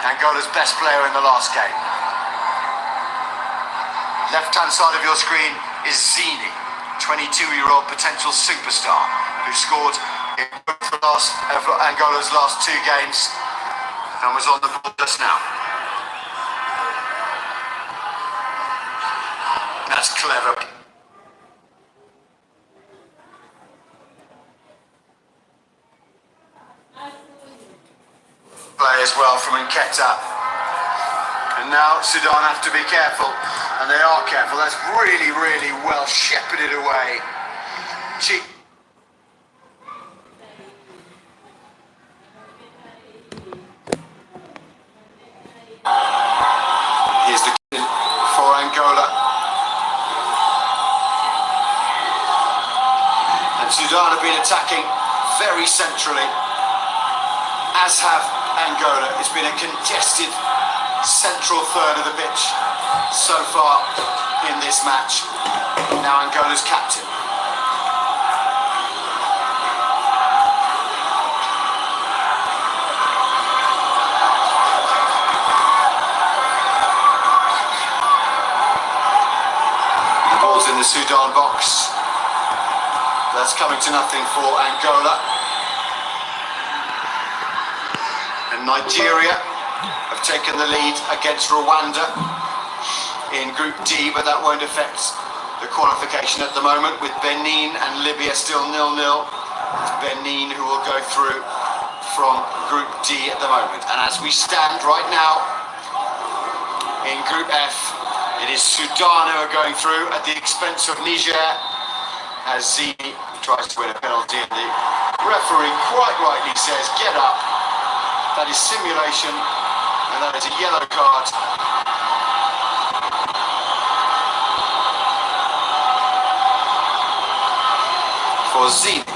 Angola's best player in the last game. Left-hand side of your screen is Zini, 22-year-old potential superstar who scored in both Angola's last 2 games and was on the ball just now. That's clever. Play as well from Nketa. And now Sudán have to be careful, and they are careful. That's really, really well shepherded away. Here's the kick for Angola. And Sudán have been attacking very centrally, as have Angola. It's been a congested central third of the pitch so far in this match. Now Angola's captain. The ball's in the Sudán box. That's coming to nothing for Angola. And Nigeria have taken the lead against Rwanda in Group D, but that won't affect the qualification at the moment, with Benin and Libya still 0-0. It's Benin who will go through from Group D at the moment. And as we stand right now in Group F, it is Sudán who are going through at the expense of Niger, as Zini tries to win a penalty, and the referee quite rightly says, get up. That is simulation, and that is a yellow card. For Zini.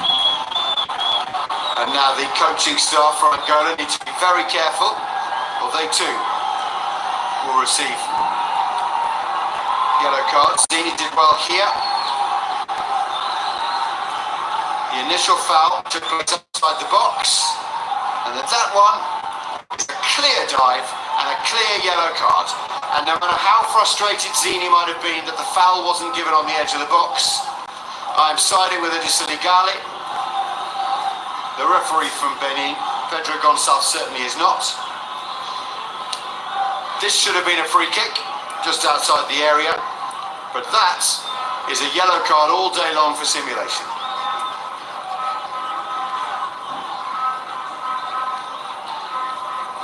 And now the coaching staff from Angola need to be very careful, or they too will receive yellow cards. Zini did well here. The initial foul took place outside the box, and that one is a clear dive and a clear yellow card. And no matter how frustrated Zini might have been that the foul wasn't given on the edge of the box, I'm siding with Edison Igali. The referee from Benin, Pedro Gonçalves, certainly is not. This should have been a free kick just outside the area, but that is a yellow card all day long for simulation.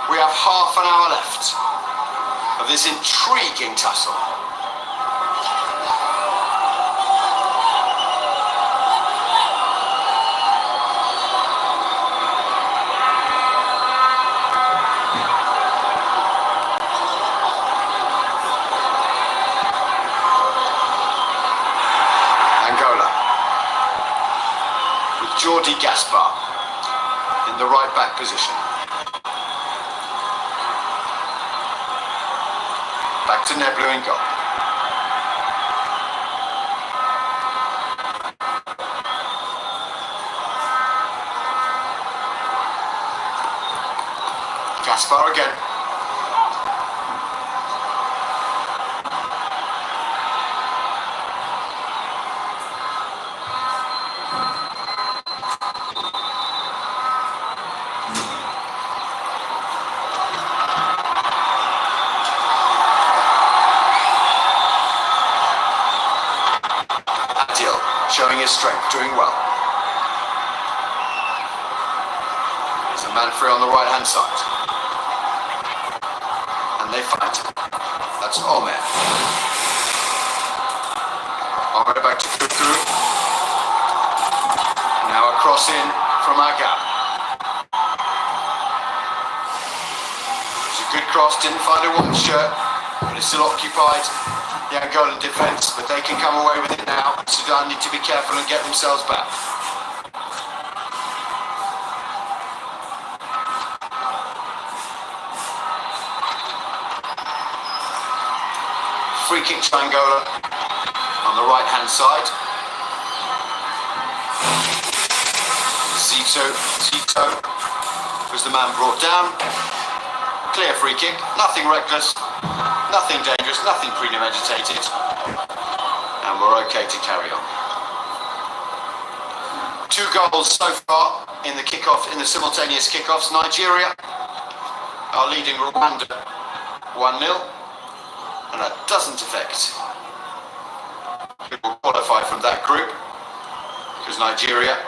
We have half an hour left of this intriguing tussle. Angola with Jordi Gaspar in the right back position. Back to Neblu in goal. Gaspar again. Showing his strength, doing well. There's a man free on the right hand side. And they fight. That's Omer. Omer back to Kuku. Now a cross in from Agab. It's a good cross, didn't find a woman's shirt, but it's still occupied. The Angolan defence, but they can come away with it now. Sudán need to be careful and get themselves back. Free kick to Angola on the right hand side. Zito was the man brought down. clear free kick, nothing reckless, nothing dangerous, nothing premeditated, and we're okay to carry on. 2 goals so far in the kickoff, in the simultaneous kickoffs. Nigeria are leading Rwanda 1-0, and that doesn't affect who will qualify from that group, because Nigeria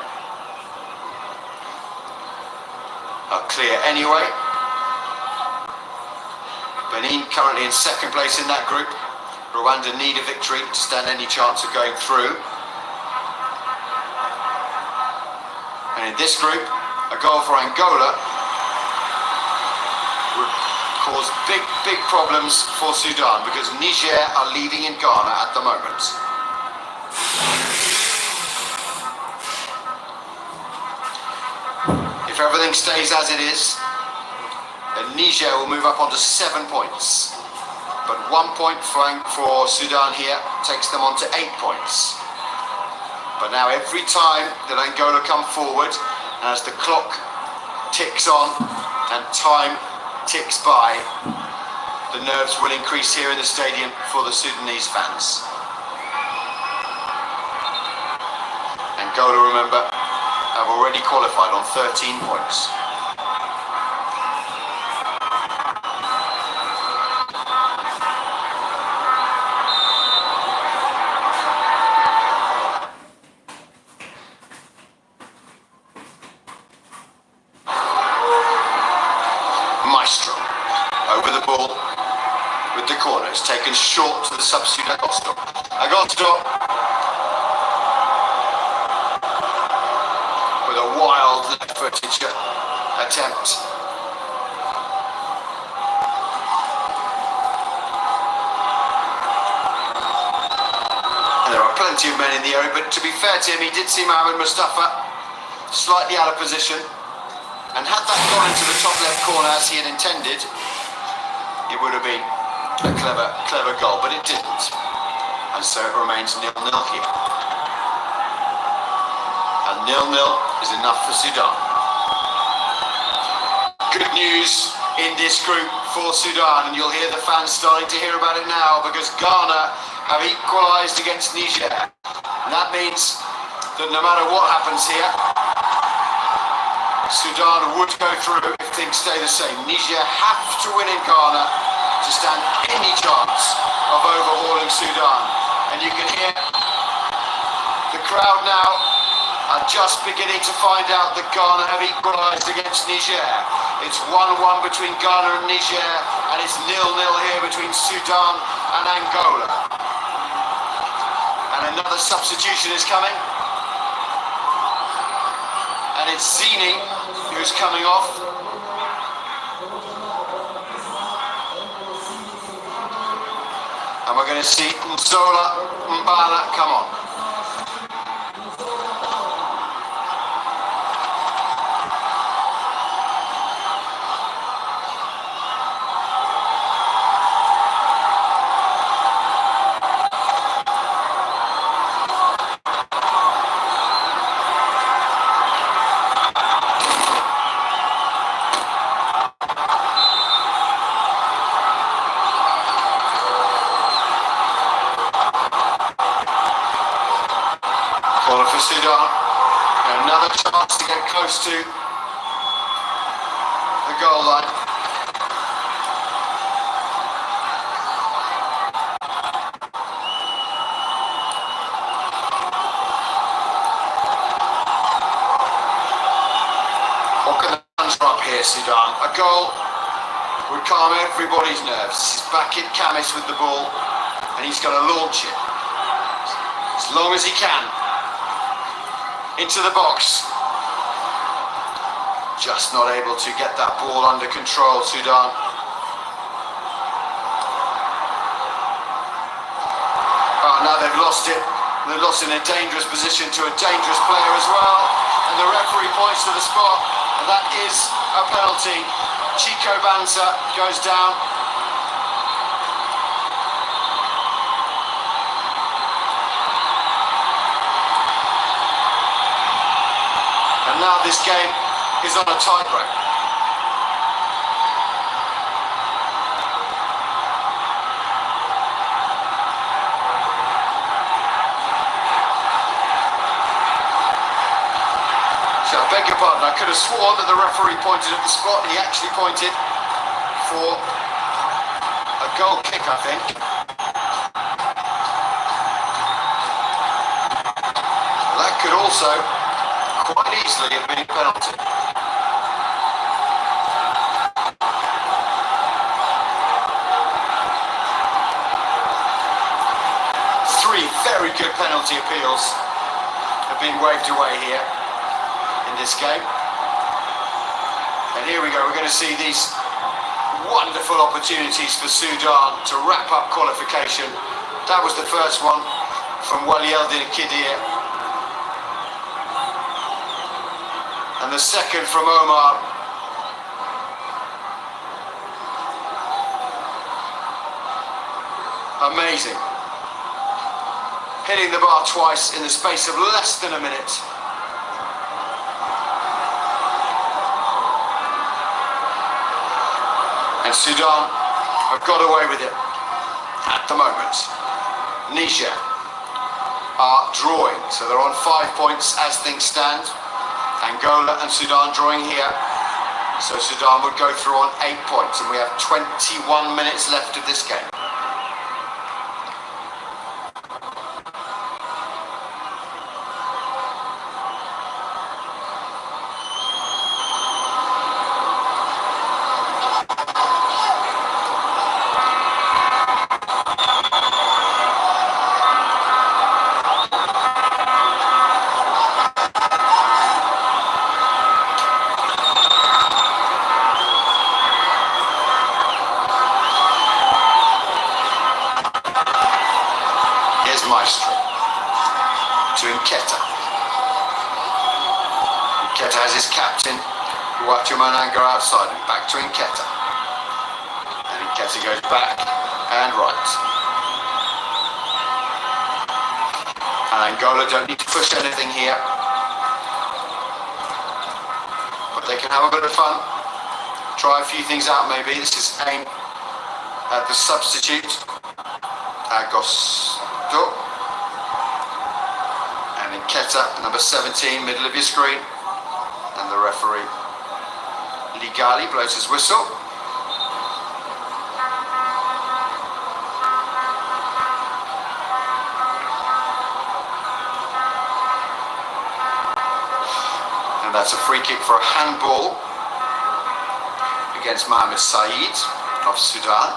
are clear anyway. Benin currently in second place in that group. Rwanda need a victory to stand any chance of going through. And in this group, a goal for Angola would cause big problems for Sudan, because Niger are leading in Ghana at the moment. If everything stays as it is, then Niger will move up onto 7 points. But 1 point for Sudan here takes them on to 8 points. But now every time that Angola come forward, and as the clock ticks on and time ticks by, the nerves will increase here in the stadium for the Sudanese fans. Angola, remember, have already qualified on 13 points. Over the ball with the corner. It's taken short to the substitute Agosto. With a wild left-footed attempt. And there are plenty of men in the area, but to be fair to him, he did see Mohamed Mustafa slightly out of position. And had that gone into the top left corner as he had intended, it would have been a clever goal, but it didn't. And so it remains 0-0 here. And 0-0 is enough for Sudan. Good news in this group for Sudan, and you'll hear the fans starting to hear about it now, because Ghana have equalised against Niger. And that means that no matter what happens here, Sudan would go through if things stay the same. Niger have to win in Ghana to stand any chance of overhauling Sudan. And you can hear the crowd now are just beginning to find out that Ghana have equalised against Niger. It's 1-1 between Ghana and Niger, and it's 0-0 here between Sudan and Angola. And another substitution is coming. And it's Zini who's coming off. And we're going to see Nzola Mbala come on. Sudan, and another chance to get close to the goal line. What can the fans up here, Sudan? A goal would calm everybody's nerves. He's back in Kamis with the ball, and he's going to launch it as long as he can. Into the box. Just not able to get that ball under control, Sudan. Oh, now they've lost it. They've lost in a dangerous position to a dangerous player as well. And the referee points to the spot, and that is a penalty. Chico Banza goes down. Now this game is on a tightrope. I could have sworn that the referee pointed at the spot. He actually pointed for a goal kick, I think. That could also quite easily have been a penalty. Three very good penalty appeals have been waved away here in this game. And here we go, we're going to see these wonderful opportunities for Sudan to wrap up qualification. That was the first one from Walieldin Kidir. And the second from Omar. Amazing. Hitting the bar twice in the space of less than a minute. And Sudan have got away with it at the moment. Niger are drawing, so they're on 5 points as things stand. Angola and Sudan drawing here, so Sudan would go through on 8 points, and we have 21 minutes left of this game. Maestro to Nketa. Nketa has his captain, Mananga outside him. Back to Nketa. And Nketa goes back and right. And Angola don't need to push anything here. But they can have a bit of fun. Try a few things out maybe. This is aimed at the substitute. And Nketa, number 17, middle of your screen. And the referee, Ligali, blows his whistle. And that's a free kick for a handball against Mohamed Said of Sudan.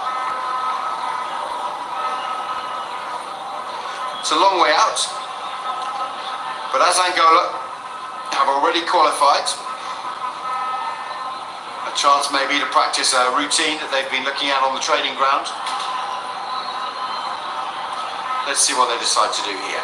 It's a long way out, but as Angola have already qualified, a chance maybe to practice a routine that they've been looking at on the training ground. Let's see what they decide to do here.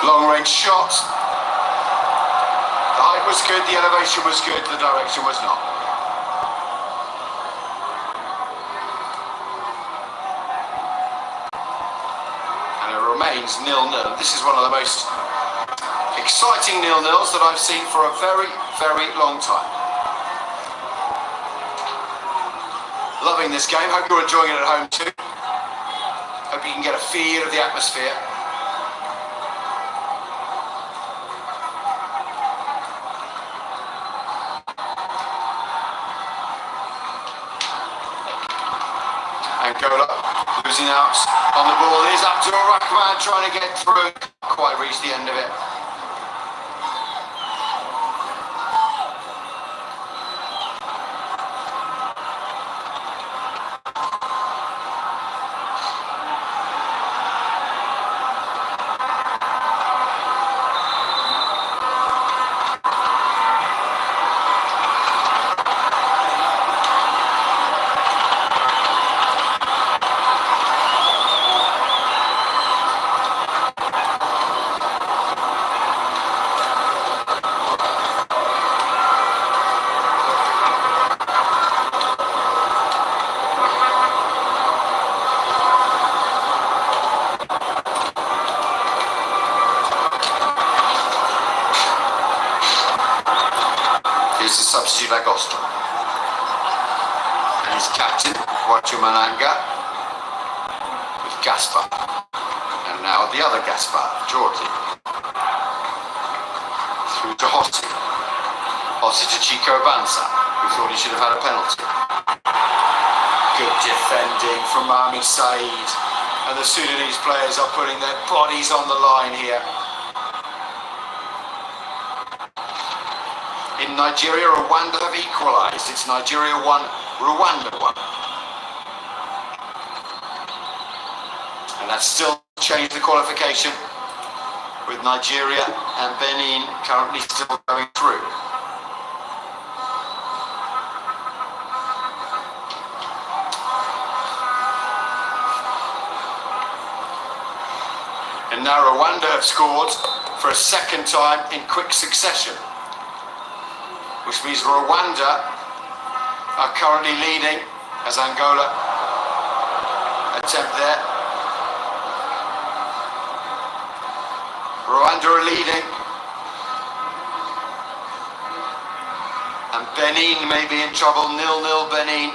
Long-range shot. The height was good, the elevation was good, the direction was not. And it remains 0-0. This is one of the most exciting 0-0s that I've seen for a very, very long time. Loving this game. Hope you're enjoying it at home too. Hope you can get a feel of the atmosphere. Angola losing out on the ball. Here's Abdul Rahman trying to get through. Quite reached the end of it. substitute Agosto. And his captain, Mananga, with Gaspar. And now the other Gaspar, Jordi. Through to Hossi. Hossi to Chico Banza, who thought he should have had a penalty. Good defending from Mohamed Said. And the Sudanese players are putting their bodies on the line here. In Nigeria, Rwanda have equalised. It's Nigeria 1, Rwanda 1. And that's still changed the qualification, with Nigeria and Benin currently still going through. And now Rwanda have scored for a second time in quick succession, which means Rwanda are currently leading as Angola attempt there. Rwanda are leading, and Benin may be in trouble. 0-0 Benin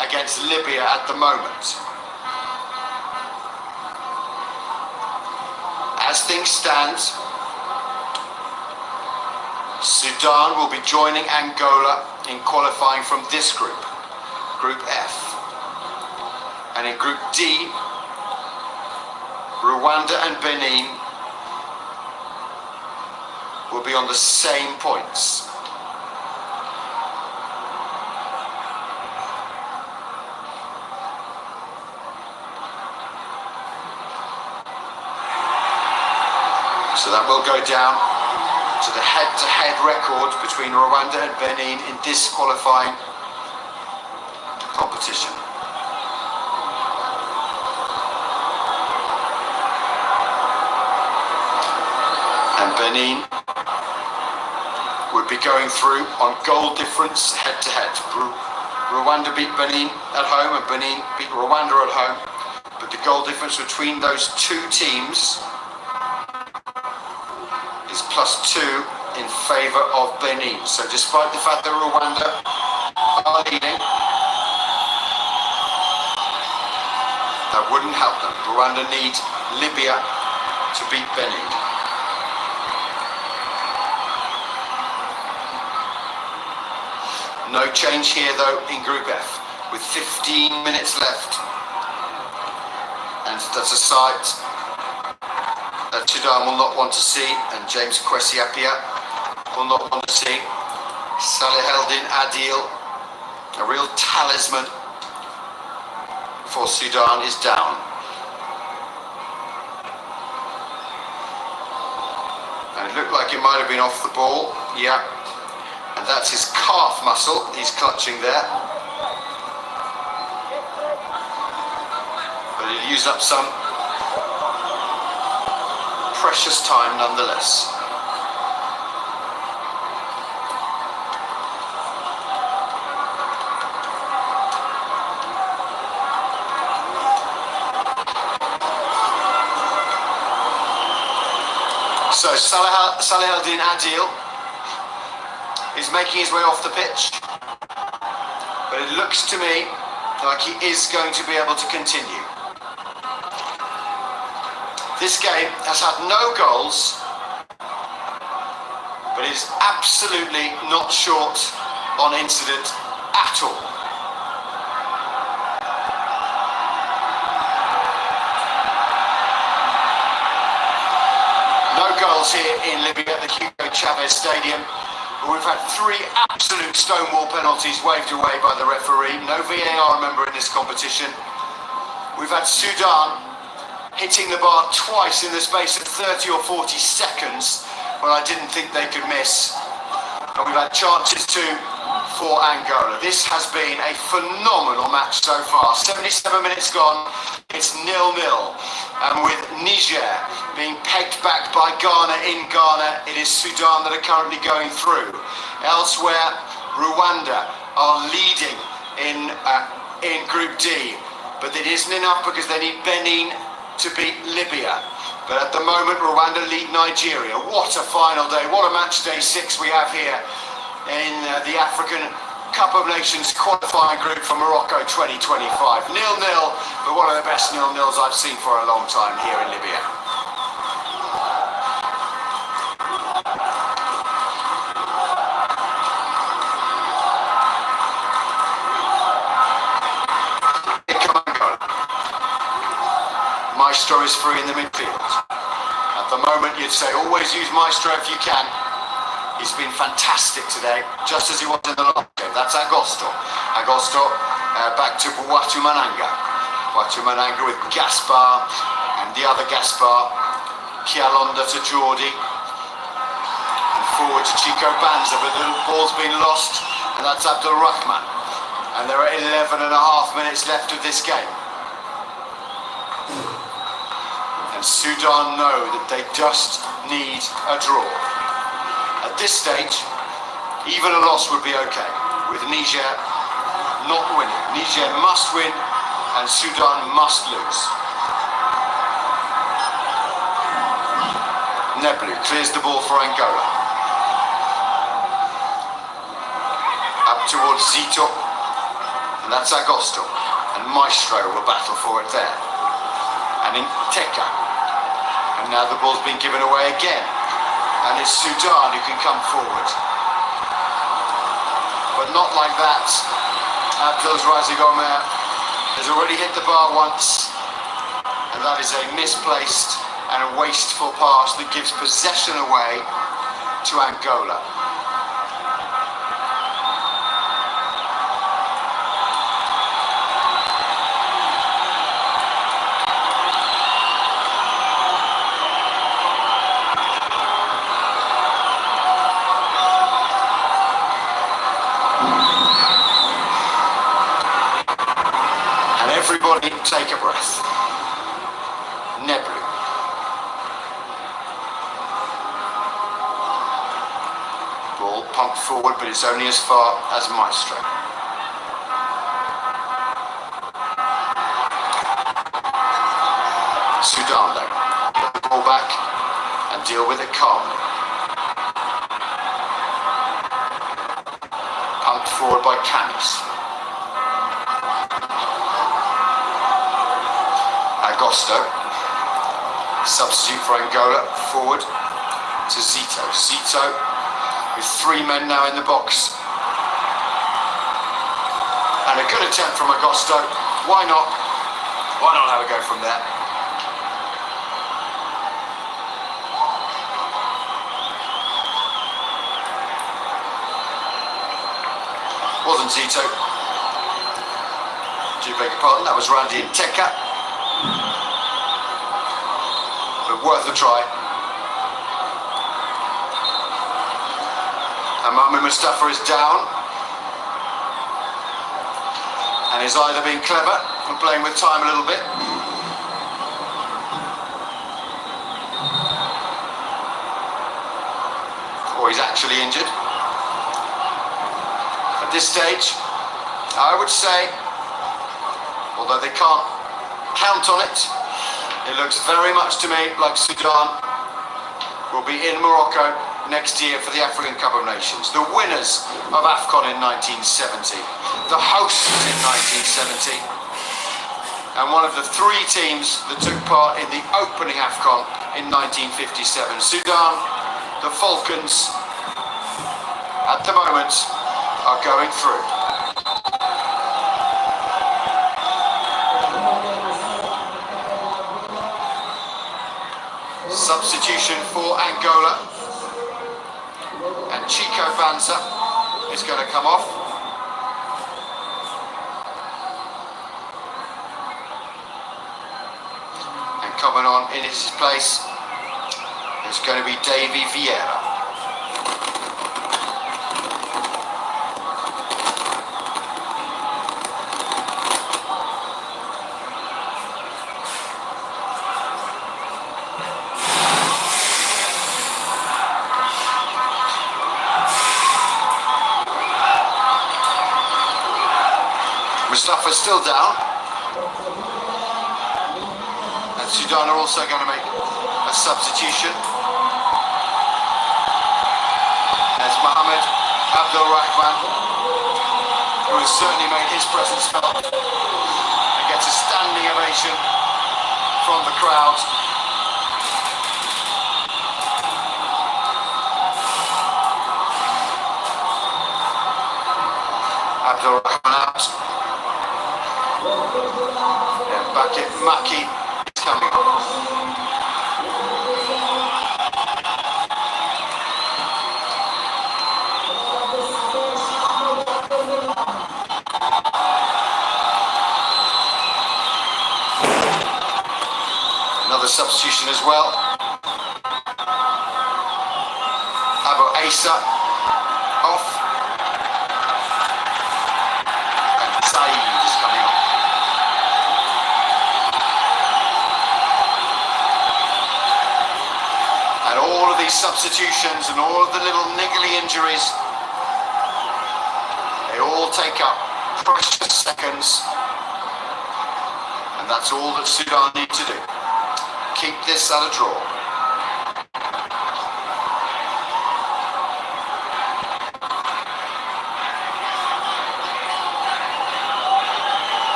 against Libya at the moment. As things stand, Sudan will be joining Angola in qualifying from this group, Group F. And in Group D, Rwanda and Benin will be on the same points. So that will go down to the head-to-head record between Rwanda and Benin in this qualifying competition. And Benin would be going through on goal difference head-to-head. Rwanda beat Benin at home and Benin beat Rwanda at home. But the goal difference between those two teams is +2 in favour of Benin. So despite the fact that Rwanda are leading, that wouldn't help them. Rwanda need Libya to beat Benin. No change here though in Group F, with 15 minutes left. And that's a sight that Sudán will not want to see, and James Kwesi Appiah will not want to see. Saleh Eldin Adil, a real talisman for Sudán, is down. And it looked like it might have been off the ball, yeah. And that's his calf muscle he's clutching there. But he'll use up some precious time nonetheless. So Saleh Eldin Adil is making his way off the pitch, but it looks to me like he is going to be able to continue. This game has had no goals, but is absolutely not short on incident at all. No goals here in Libya at the Hugo Chavez Stadium. We've had 3 absolute stonewall penalties waved away by the referee. No VAR member in this competition. We've had Sudán hitting the bar twice in the space of 30 or 40 seconds when I didn't think they could miss. And we've had chances too for Angola. This has been a phenomenal match so far. 77 minutes gone, it's 0-0. And with Niger being pegged back by Ghana in Ghana, it is Sudán that are currently going through. Elsewhere, Rwanda are leading in Group D, but it isn't enough because they need Benin to beat Libya. But at the moment, Rwanda lead Nigeria. What a final day, what a match day 6 we have here. in the African Cup of Nations qualifying group for Morocco 2025. 0-0, but one of the best 0-0s I've seen for a long time here in Libya. Maestro is free in the midfield. At the moment, you'd say always use Maestro if you can. He's been fantastic today, just as he was in the last game. That's Agosto. Agosto back to Buatu Mananga. Buatu Mananga with Gaspar and the other Gaspar. Kialonda to Jordi. And forward to Chico Banza, but the ball's been lost, and that's Abdul Rahman. And there are 11 and a half minutes left of this game. And Sudan know that they just need a draw. At this stage, even a loss would be okay, with Niger not winning. Niger must win and Sudan must lose. Neblu clears the ball for Angola. Up towards Zito, and that's Agosto. And Maestro will battle for it there. And in Teka. And now the ball's been given away again. And it's Sudan who can come forward. But not like that. Abdul's Razi Gomer has already hit the bar once. And that is a misplaced and a wasteful pass that gives possession away to Angola. Everybody take a breath. Neblu. Ball pumped forward, but it's only as far as Maestro. Sudan though, get the ball back and deal with it calmly. Pumped forward by Camis. Agosto, substitute for Angola, forward to Zito. Zito with three men now in the box. And a good attempt from Agosto. Why not? Why not have a go from there? Wasn't Zito. Do beg your pardon, that was Randy Nteka. But worth a try. And Mohamed Mustafa is down. And he's either been clever and playing with time a little bit, or he's actually injured. At this stage, I would say, although they can't count on it, it looks very much to me like Sudan will be in Morocco next year for the African Cup of Nations. The winners of AFCON in 1970, the hosts in 1970, and one of the three teams that took part in the opening AFCON in 1957. Sudan, the Falcons, at the moment, are going through. Substitution for Angola, and Chico Banza is going to come off. And coming on in his place is going to be Davy Vieira. Mustafa's still down, and Sudan are also going to make a substitution. There's Mohamed Abdul Rahman, who has certainly made his presence felt and gets a standing ovation from the crowd. Abdul Rahman out. Yeah, back at Maki is coming on. Another substitution as well. Abu Asa off. And Saeed is coming on. And all of these substitutions and all of the little niggly injuries, they all take up precious seconds. And that's all that Sudan need to do. Keep this at a draw.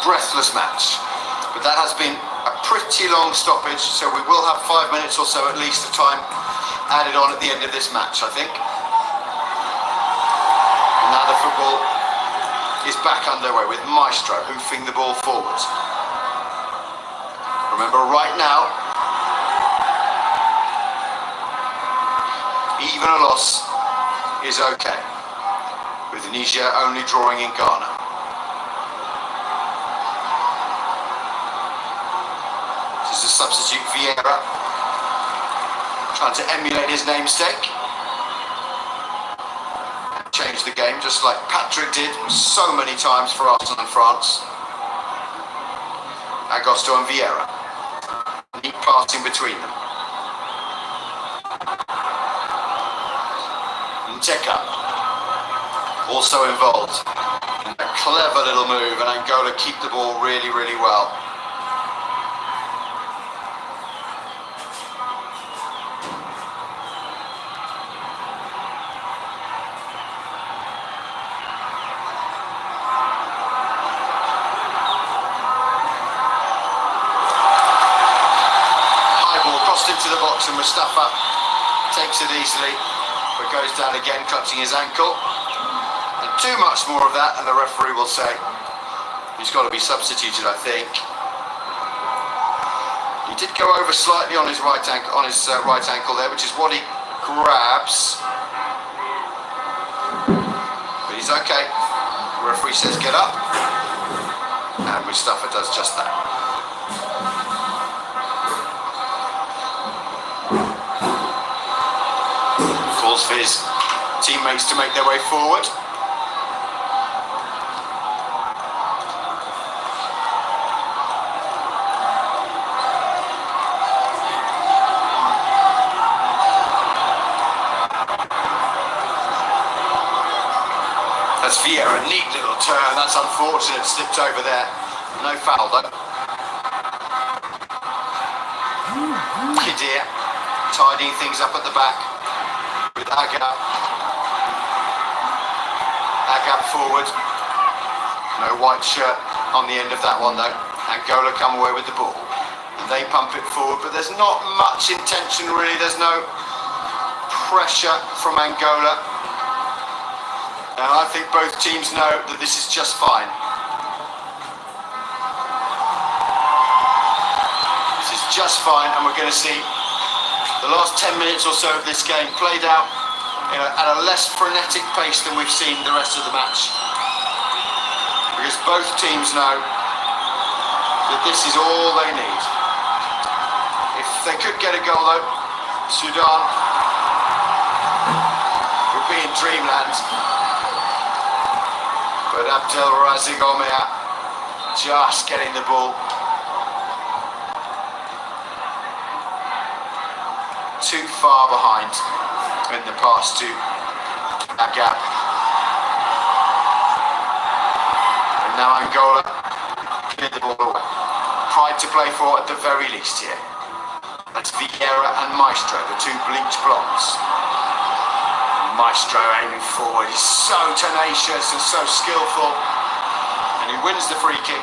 Breathless match, but that has been a pretty long stoppage, so we will have 5 minutes or so at least of time added on at the end of this match, I think. And now the football is back underway with Maestro hoofing the ball forwards. Remember, right now, even a loss is okay, with Niger only drawing in Ghana. A substitute Vieira, trying to emulate his namesake and change the game just like Patrick did so many times for Arsenal and France. Agosto and Vieira, neat passing between them. Nteka also involved in a clever little move, and Angola keep the ball really, really well. Into the box, and Mustafa takes it easily, but goes down again, clutching his ankle. And too much more of that, and the referee will say he's got to be substituted, I think. He did go over slightly on his right ankle there, which is what he grabs. But he's okay. The referee says get up, and Mustafa does just that. For his teammates to make their way forward. That's Vieira, a neat little turn. That's unfortunate, slipped over there. No foul though. Kidir tidying things up at the back. With Agab forward. No white shirt on the end of that one though. Angola come away with the ball. They pump it forward, but there's not much intention really. There's no pressure from Angola. And I think both teams know that this is just fine. This is just fine, and we're going to see the last 10 minutes or so of this game played out at a less frenetic pace than we've seen the rest of the match. Because both teams know that this is all they need. If they could get a goal though, Sudan would be in dreamland. But Abdel Razig Omer just getting the ball too far behind in the pass to that gap. And now Angola cleared the ball away. Pride to play for at the very least here. That's Vieira and Maestro, the two bleached blondes. Maestro aiming forward, he's so tenacious and so skillful, and he wins the free kick.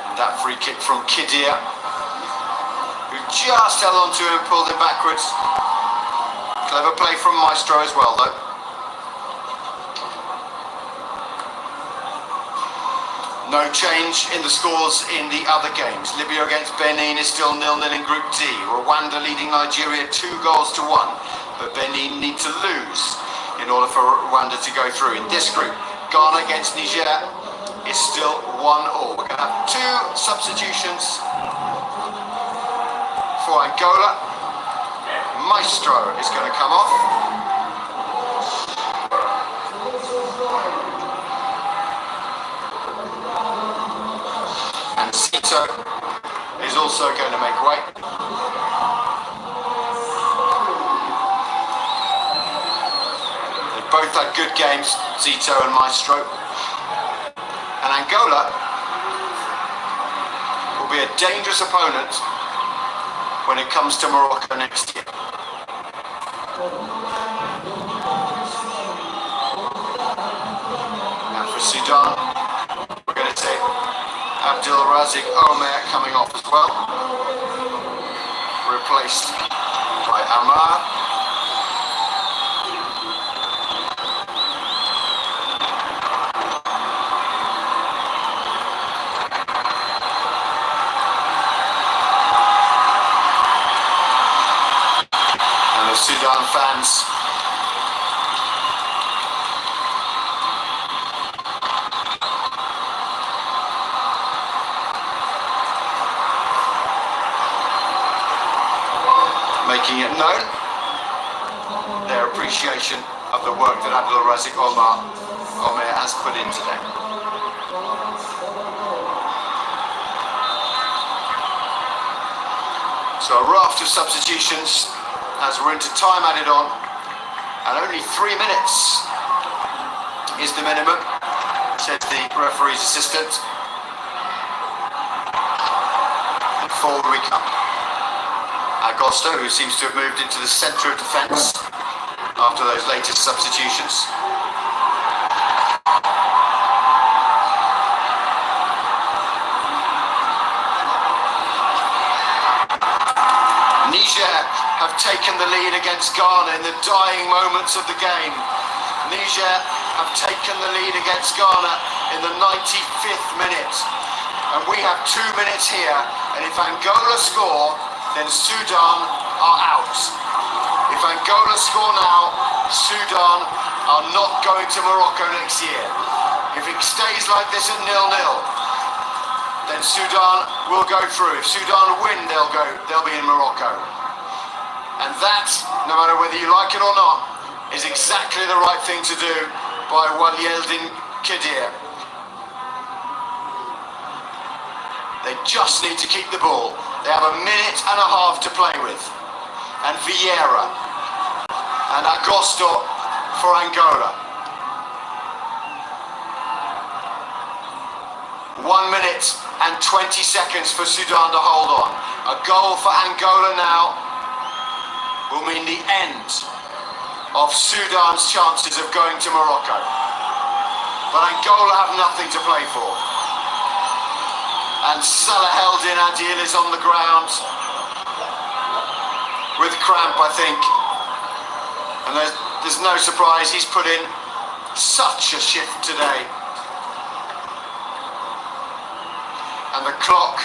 And that free kick from Kidir, who just held on to him and pulled him backwards. Clever play from Maestro as well though. No change in the scores in the other games. Libya against Benin is still 0-0 in Group D. Rwanda leading Nigeria 2-1, but Benin need to lose in order for Rwanda to go through. In this group, Ghana against Niger is still 1-1. We're going to have two substitutions for Angola. Maestro is going to come off. Zito is also going to make way. They both had good games, Zito and Maestro. And Angola will be a dangerous opponent when it comes to Morocco next year. Now for Sudan, we're going to take Abdulrazik Omer coming off as well, replaced by Amar. And the Sudan fans making it known their appreciation of the work that Abdulrazik Omer has put in today. So a raft of substitutions as we're into time added on, and only 3 minutes is the minimum, said the referee's assistant. And forward we come. Agosto, who seems to have moved into the centre of defence after those latest substitutions. Niger have taken the lead against Ghana in the dying moments of the game. Niger have taken the lead against Ghana in the 95th minute. And we have 2 minutes here, and if Angola score, then Sudan are out. If Angola score now, Sudan are not going to Morocco next year. If it stays like this at 0-0, then Sudan will go through. If Sudan win, they'll be in Morocco. And that, no matter whether you like it or not, is exactly the right thing to do by Walieldin Kidir. They just need to keep the ball. They have 1.5 minutes to play with. And Vieira and Agosto for Angola. 1 minute and 20 seconds for Sudan to hold on. A goal for Angola now will mean the end of Sudan's chances of going to Morocco. But Angola have nothing to play for. And Salaheldin Adil is on the ground with cramp, I think. And there's no surprise, he's put in such a shift today. And the clock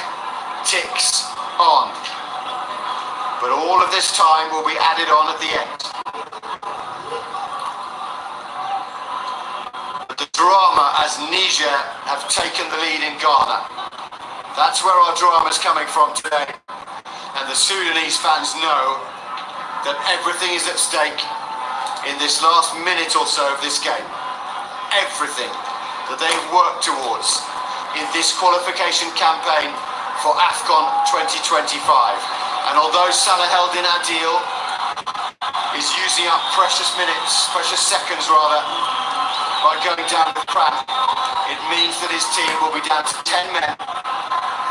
ticks on. But all of this time will be added on at the end. But the drama as Niger have taken the lead in Ghana. That's where our drama's coming from today. And the Sudanese fans know that everything is at stake in this last minute or so of this game. Everything that they've worked towards in this qualification campaign for AFCON 2025. And although Salaheldin Adil is using up precious seconds rather, by going down the cramp, it means that his team will be down to 10 men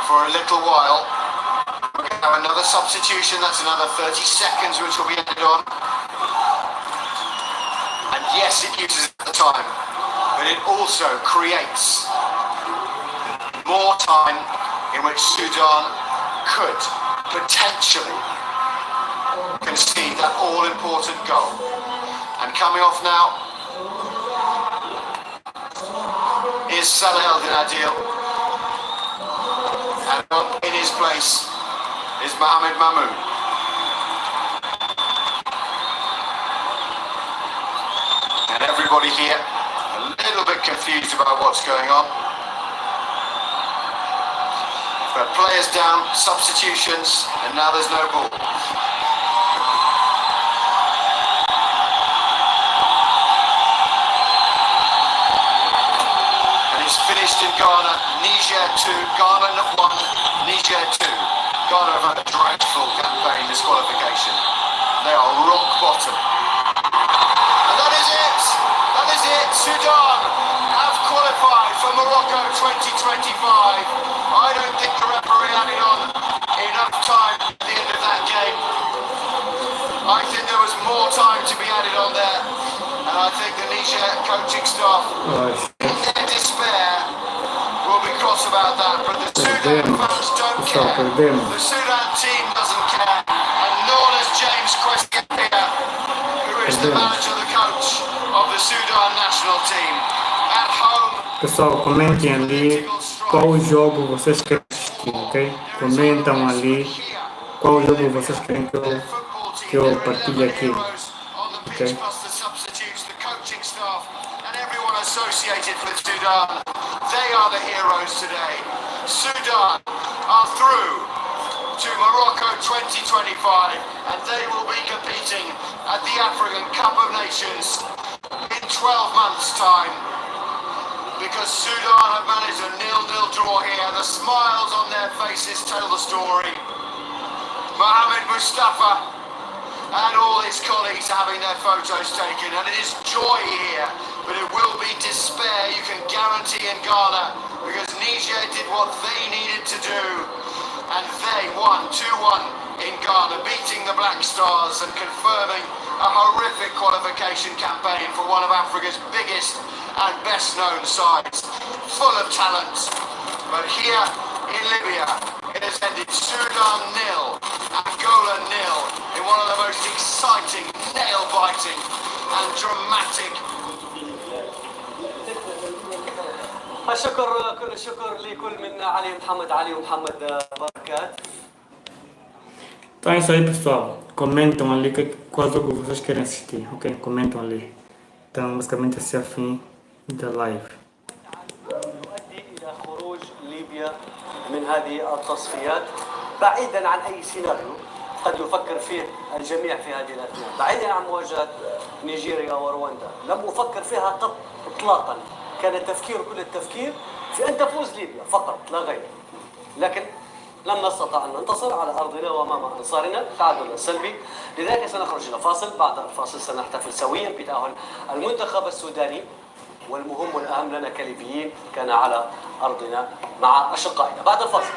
for a little while. We're going to have another substitution, that's another 30 seconds which will be added on. And yes, it uses the time, but it also creates more time in which Sudan could potentially concede that all-important goal. And coming off now is Salaheldin Adil, and in his place is Mohamed Mahmoud. And everybody here a little bit confused about what's going on. But players down, substitutions, and now there's no ball. And it's finished in Ghana, Niger 2, Ghana 1, Niger 2. Ghana have had a dreadful campaign this qualification. They are rock bottom. And that is it! That is it! Sudan have qualified for Morocco 2025. I don't think the referee added on enough time at the end of that game. I think there was more time to be added on there. And I think the Niger coaching staff, in their despair, will be cross about that. But the Sudan fans don't care. The Sudan team doesn't care. And nor does James Kwesiapia, who is the manager, the coach of the Sudan national team. At home, pessoal, comentem ali qual jogo vocês querem assistir, ok? Comentam ali qual jogo vocês querem que eu partilhe aqui, ok? Associated with Sudan, they are the heroes today. Sudan are through to Morocco 2025, and they will be competing at the African Cup of Nations in 12 months' time. Because Sudan have managed a 0-0 draw here. The smiles on their faces tell the story. Mohamed Mustafa and all his colleagues are having their photos taken, and it is joy here, but it will be despair, you can guarantee, in Ghana, because Niger did what they needed to do, and they won 2-1 in Ghana, beating the Black Stars and confirming a horrific qualification campaign for one of Africa's biggest and best known sides, full of talent. But here in Libya, it has ended Sudan 0, Angola 0, in one of the most exciting, nail-biting and dramatic. الشكر كل الشكر لكل من علي ومحمد بركات. Então é isso aí, pessoal. Comentam ali qual jogo vocês querem assistir, ok? Comentam ali. Então, basicamente, esse é o fim da live. يؤدي إلى خروج ليبيا من هذه التصفيات بعيدا عن أي سيناريو قد يفكر فيه الجميع في هذه الأثناء، بعيدا عن مواجهة نيجيريا ورواندا، لم أفكر فيها قط إطلاقا. كان التفكير كل التفكير في أن تفوز ليبيا فقط لا غير، لكن لم نستطع أن ننتصر على أرضنا وأمام أنصارنا، تعادل سلبي. لذلك سنخرج إلى فاصل، بعد الفاصل سنحتفل سويا بتأهل المنتخب السوداني، والمهم والأهم لنا كليبيين كان على أرضنا مع أشقائنا. بعد الفاصل.